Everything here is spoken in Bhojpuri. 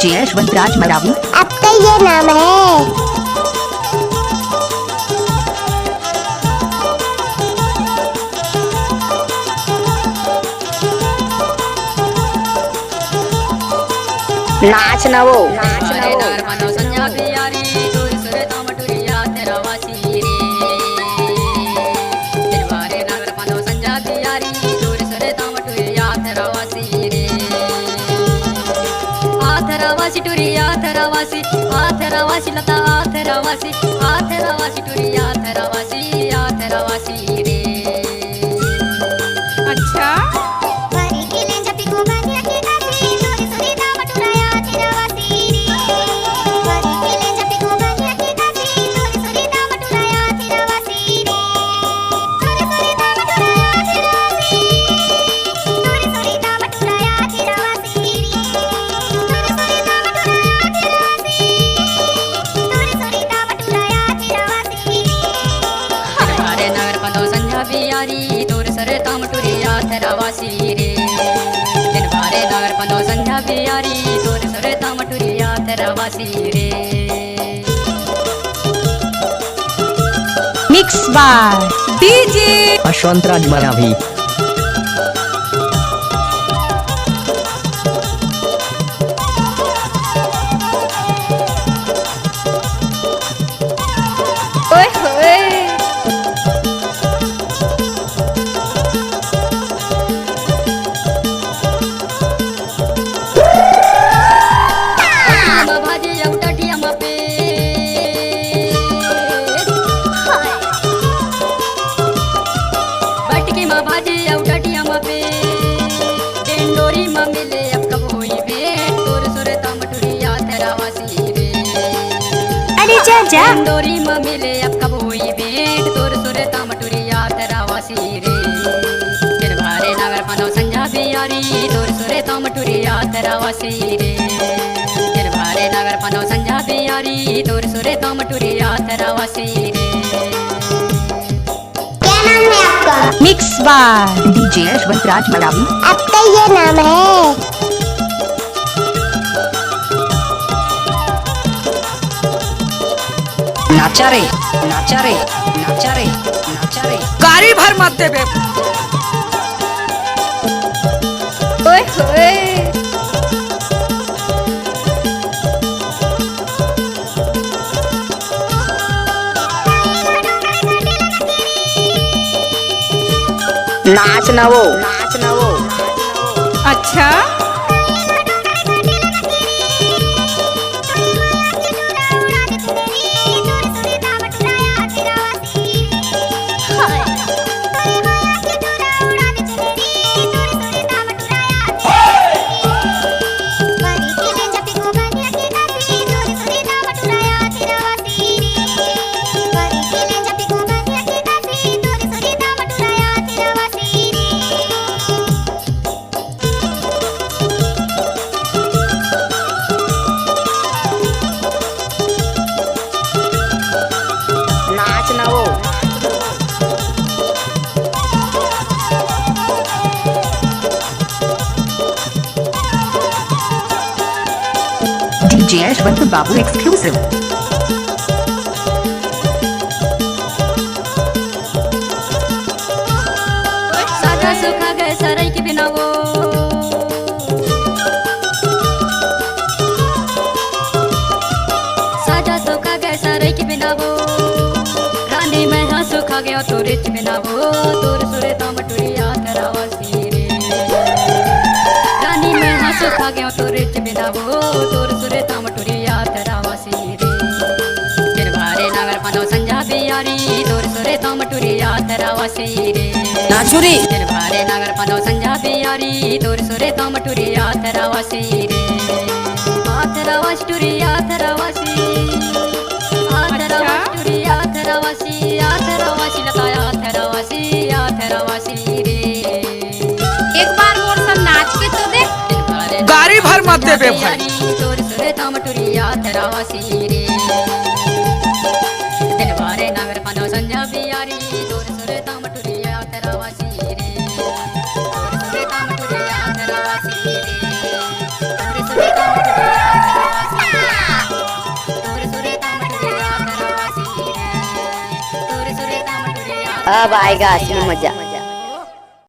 डीजे यशवंत राज मरावी। आपका ये नाम है। नाच नवो आथरावासी लता आथरावासी टुरी आथरावासी रे। अच्छा तोर सरे तामटुरी आथरावासी रे। दिन बारे नगर पंदो संध्या बियारी तोर सरे तामटुरी आथरावासी रे। मिक्स बाय डीजे यशवंत राज मरावी। ओए होए डोरी मिले अब कब हुई भेंट तोर सुरे तामटुरी आथरावासी रे। दिन भारे नगर पनो संजा बियारी तोर सुरे तामटुरी आथरावासी रे। दिन भारे नगर पनो संजा बियारी तोर सुरे तामटुरी आथरावासी रे। क्या नाम है आपका? मिक्स बाय डीजे यशवंत राज मरावी। आपका ये नाम है। नाचा रे नाचा रे नाचा रे नाचा रे गाड़ी भर मत दे बे। ओए होए नाच नवो अच्छा डीजे यशवंत बाबू एक्सक्लूसिव। साजा सुखा गए सराय के बिना वो साजा सुखा गए सराय के बिना वो रानी मैं हाँ सुखा गया तो रिच बिना वो तोर सुरे तामटुरी आथरावासी रे। रानी मैं हाँ सुखा गया तो रिच बिना वो तोर सुरे तामटुरी आथरावासी रे। दिन भारे नगर पनो संजा बियारी तोर सुरे तामटुरी आथरावासी रे। नाचुरी दिन भारे नगर पनो संजा बियारी तोर सुरे तामटुरी आथरावासी रे। आथरावासी टुरी आथरावासी आथरावासी आथरावासी आथरावासी लता आथरावासी रे। एक बार और सब नाच के तो देख। गाड़ी भर मत दे बे भाई। तोर सुरे तामटुरी आथरावासी रे। दिन भारे नगर पनो संजा बियारी तोर सुरे तामटुरी आथरावासी रे। तोर सुरे तामटुरी आथरावासी रे। तोर सुरे तामटुरी आथरावासी अब आएगा असली मजा।